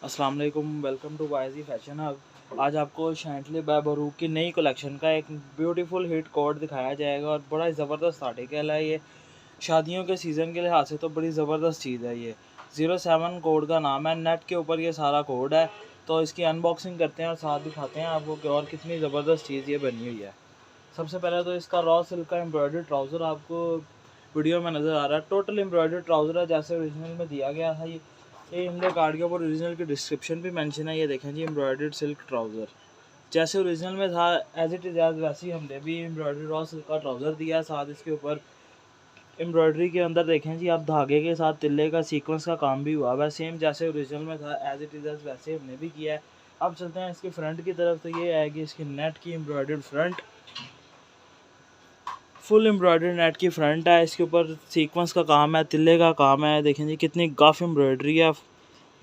अस्सलाम वालेकुम, welcome to YG fashion hub. आज आपको शैंटली बाय बरूक की नई कलेक्शन का एक ब्यूटीफुल हिट कोट दिखाया जाएगा और बड़ा ज़बरदस्त आर्टिकल है ये। शादियों के सीज़न के लिहाज से तो बड़ी ज़बरदस्त चीज़ है ये। 07 कोड का नाम है, नेट के ऊपर ये सारा कोड है। तो इसकी अनबॉक्सिंग करते हैं और साथ दिखाते हैं आपको कि और कितनी ज़बरदस्त चीज़ ये बनी हुई है। सबसे पहले तो इसका रॉ सिल्क का एम्ब्रॉयडरी ट्राउज़र आपको वीडियो में नज़र आ रहा है। टोटल एम्ब्रॉयडरी ट्राउज़र है जैसे ओरिजिनल में दिया गया था। ये इनके कार्ड के ऊपर ओरिजिनल की डिस्क्रिप्शन भी मेंशन है। ये देखें जी, एम्ब्रॉयडर्ड सिल्क ट्राउज़र जैसे ओरिजिनल में था एज इट इज़ एज वैसे ही हमने भी एम्ब्रॉयडरी रॉ सिल्क का ट्राउज़र दिया। साथ इसके ऊपर एम्ब्रॉयडरी के अंदर देखें जी आप, धागे के साथ तिल्ले का सीक्वेंस का काम भी हुआ है। सेम जैसे ओरिजिनल में था एज इट इज़ एज वैसे हमने भी किया है। अब चलते हैं इसके फ्रंट की तरफ। तो ये आएगी इसकी नेट की embroidered front, full embroidery net की फ्रंट है। इसके ऊपर सीक्वेंस का काम है, तिल्ले का काम है। देखें जी कितनी गफ एम्ब्रॉयडरी है,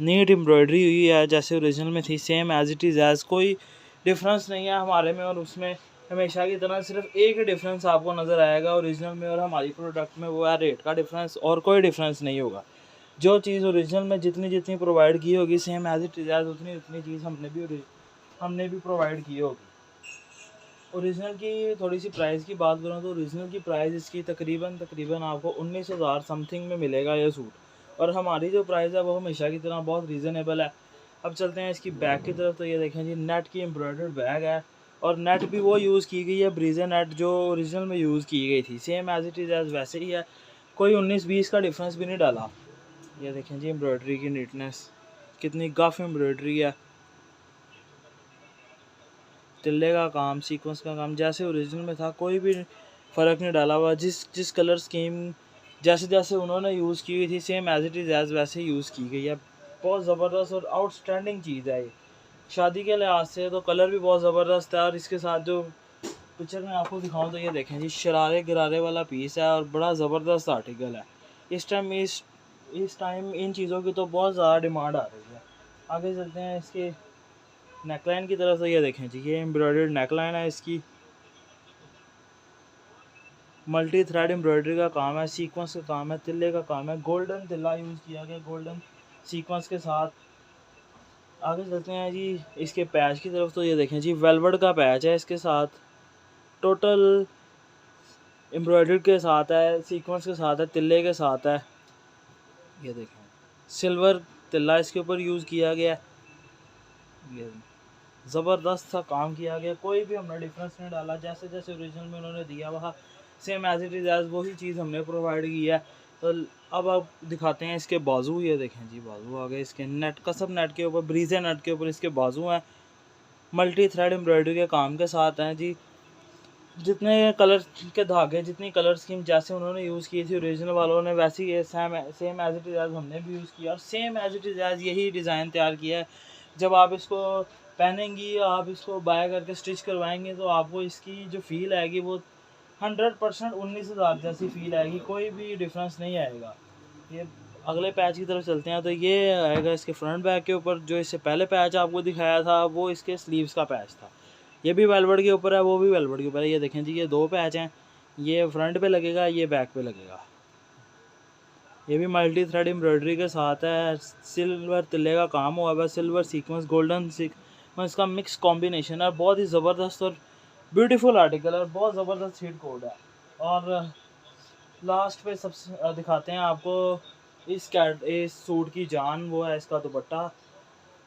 नीट एम्ब्रॉयडरी हुई है जैसे ओरिजिनल में थी। Same as it is as, कोई डिफरेंस नहीं है हमारे में और उसमें। हमेशा की तरह सिर्फ एक ही डिफरेंस आपको नज़र आएगा ओरिजिनल में और हमारी प्रोडक्ट में, वो है रेट का डिफरेंस, और कोई डिफरेंस नहीं होगा। जो चीज़ ओरिजिनल में जितनी जितनी प्रोवाइड की होगी same as it is as उतनी उतनी चीज़ हमने भी प्रोवाइड की होगी। ओरिजिनल की थोड़ी सी प्राइस की बात करूँ तो ओरिजिनल की प्राइस इसकी तकरीबन आपको 19,000 समथिंग में मिलेगा ये सूट। और हमारी जो प्राइस है वो हमेशा की तरह बहुत रीज़नेबल है। अब चलते हैं इसकी बैक की तरफ। तो ये देखें जी, नेट की एम्ब्रॉयडर्ड बैग है और नेट भी वो यूज़ की गई है ब्रीजे नेट जो ओरिजिनल में यूज़ की गई थी। Same as it is as वैसे ही है, कोई 19-20 का डिफरेंस भी नहीं डाला। ये देखें जी एम्ब्रॉयडरी की नीटनेस, कितनी गफ एम्ब्रॉयडरी है, तिल्ले का काम, सीक्वेंस का काम जैसे ओरिजिनल में था, कोई भी फ़र्क नहीं डाला हुआ। जिस जिस कलर स्कीम जैसे जैसे उन्होंने यूज़ की हुई थी same as it is as वैसे ही यूज़ की गई है। बहुत ज़बरदस्त और आउटस्टैंडिंग चीज़ है ये। शादी के लिहाज से तो कलर भी बहुत ज़बरदस्त है और इसके साथ जो पिक्चर में आपको दिखाऊं तो ये देखें जी, शरारे गिरारे वाला पीस है और बड़ा ज़बरदस्त आर्टिकल है। इस टाइम इन चीज़ों की तो बहुत ज़्यादा डिमांड आ रही है। आगे चलते हैं इसके नेकलाइन की तरफ। तो ये देखें जी, ये एम्ब्रॉयडर्ड नेकलाइन है इसकी, मल्टी थ्रेड एम्ब्रॉयडरी का काम है, सीक्वेंस का काम है, तिल्ले का काम है, गोल्डन तिल्ला यूज़ किया गया गोल्डन सीक्वेंस के साथ। आगे चलते हैं जी इसके पैच की तरफ। तो ये देखें जी, वेलवेट का पैच है इसके साथ, टोटल एम्ब्रॉयडरी के साथ है, सीक्वेंस के साथ है, तिल्ले के साथ है। ये देखें, सिल्वर तिल्ला इसके ऊपर यूज़ किया गया। ये ज़बरदस्त सा काम किया गया, कोई भी हमने डिफरेंस नहीं डाला। जैसे जैसे ओरिजिनल में उन्होंने दिया वहाँ same as it is as वही चीज़ हमने प्रोवाइड की है। तो अब आप दिखाते हैं इसके बाजू। ये देखें जी, बाजू आ गए इसके, नेट का सब नेट के ऊपर, ब्रीजे नेट के ऊपर इसके बाजू हैं, मल्टी थ्रेड एम्ब्रॉयडरी के काम के साथ हैं जी। जितने कलर के धागे, जितनी कलर स्कीम जैसे उन्होंने यूज़ की थी ओरिजिनल वालों ने, वैसे ही same as it is as हमने भी यूज़ किया और same as it is as यही डिज़ाइन तैयार किया है। जब आप इसको पहनेंगी, आप इसको बाय करके स्टिच करवाएंगे तो आपको इसकी जो फील आएगी वो 100% 19,000 जैसी फील आएगी, कोई भी डिफरेंस नहीं आएगा। ये अगले पैच की तरफ चलते हैं। तो ये आएगा इसके फ्रंट बैक के ऊपर। जो इससे पहले पैच आपको दिखाया था वो इसके स्लीव्स का पैच था, ये भी वेलवेट के ऊपर है, वो भी वेलवेट के ऊपर है। ये देखें जी, ये दो पैच हैं, ये फ्रंट पे लगेगा, ये बैक पे लगेगा। ये भी मल्टी थ्रेड एम्ब्रॉयडरी के साथ है, सिल्वर तिल्ले का काम हुआ है, सिल्वर सीक्वेंस गोल्डन सीक्वेंस का मिक्स कॉम्बिनेशन है। बहुत ही ज़बरदस्त और ब्यूटीफुल आर्टिकल है और बहुत ज़बरदस्त हिट कोड है। और लास्ट पे सबसे दिखाते हैं आपको इस सूट की जान, वो है इसका दुपट्टा।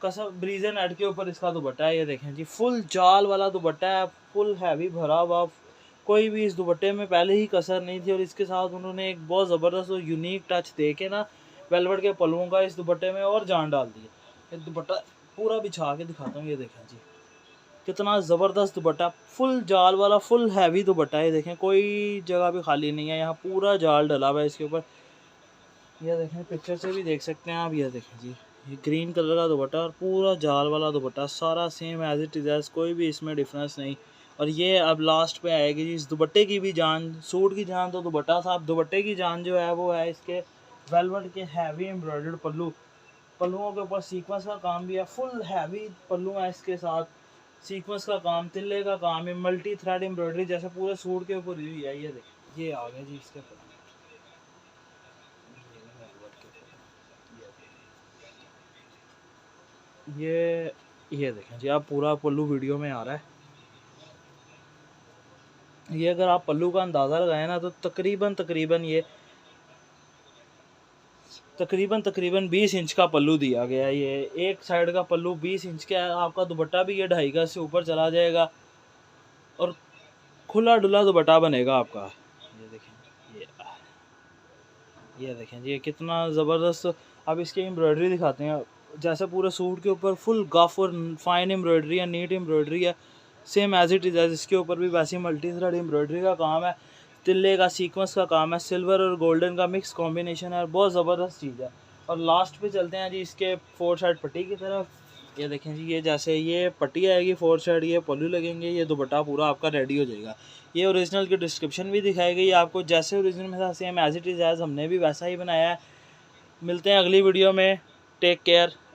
कसम ब्रीजे नेट के ऊपर इसका दुपट्टा है। ये देखें जी, फुल जाल वाला दुपट्टा है, फुल हैवी भरा हुआ। कोई भी इस दुपट्टे में पहले ही कसर नहीं थी और इसके साथ उन्होंने एक बहुत ज़बरदस्त और यूनिक टच दे के ना, वेलवेट के पल्लुओं का इस दुपट्टे में और जान डाल दी है। ये दुपट्टा पूरा बिछा के दिखाता हूँ। ये देखें जी, कितना ज़बरदस्त दुपट्टा, फुल जाल वाला, फुल हैवी दुपट्टा है। ये देखें, कोई जगह भी खाली नहीं है, यहाँ पूरा जाल डला हुआ है इसके ऊपर। ये देखें, पिक्चर से भी देख सकते हैं आप। ये देखें जी, ये ग्रीन कलर का दुपट्टा और पूरा जाल वाला दुपट्टा, सारा same as it is as, कोई भी इसमें डिफरेंस नहीं। और ये अब लास्ट पे आएगी जी, इस दुपट्टे की भी जान। सूट की जान तो दुपट्टा था, अब दुपट्टे की जान जो है वो है इसके वेलवेट के हैवी एम्ब्रॉयडर्ड पल्लू। पल्लुओं के ऊपर सीक्वेंस का काम भी है, फुल हैवी पल्लू है इसके साथ, सीक्वेंस का काम, तिल्ले का काम है, मल्टी थ्रेड एम्ब्रॉयडरी जैसे पूरे सूट के ऊपर हुई है। ये देखिए, ये आ गया जी इसके ऊपर। ये देखें जी, आप पूरा पल्लू वीडियो में आ रहा है। ये अगर आप पल्लू का अंदाज़ा लगाएं ना तो तकरीबन ये तकरीबन 20 इंच का पल्लू दिया गया है। ये एक साइड का पल्लू 20 इंच का है। आपका दुपट्टा भी ये 2.5 गज से ऊपर चला जाएगा और खुला डुला दुपट्टा बनेगा आपका। ये देखें, ये देखें जी, ये कितना ज़बरदस्त। अब इसकी एम्ब्रॉयडरी दिखाते हैं। जैसे पूरे सूट के ऊपर फुल गफ और फाइन एम्ब्रॉयडरी है, नीट एम्ब्रॉयडरी है, सेम एज इट इज़। इसके ऊपर भी वैसी मल्टी थ्रेड एम्ब्रॉयडरी का काम है, तिल्ले का सीक्वेंस का काम है, सिल्वर और गोल्डन का मिक्स कॉम्बिनेशन है, बहुत ज़बरदस्त चीज़ है। और लास्ट पे चलते हैं जी इसके 4 साइड पट्टी की तरफ। ये देखें जी, ये जैसे ये पट्टी आएगी 4 साइड, ये पल्लू लगेंगे, ये दुपट्टा पूरा आपका रेडी हो जाएगा। ये ओरिजिनल की डिस्क्रिप्शन भी दिखाई गई आपको, जैसे ओरिजिनल में था same as it is as हमने भी वैसा ही बनाया है। मिलते हैं अगली वीडियो में, टेक केयर।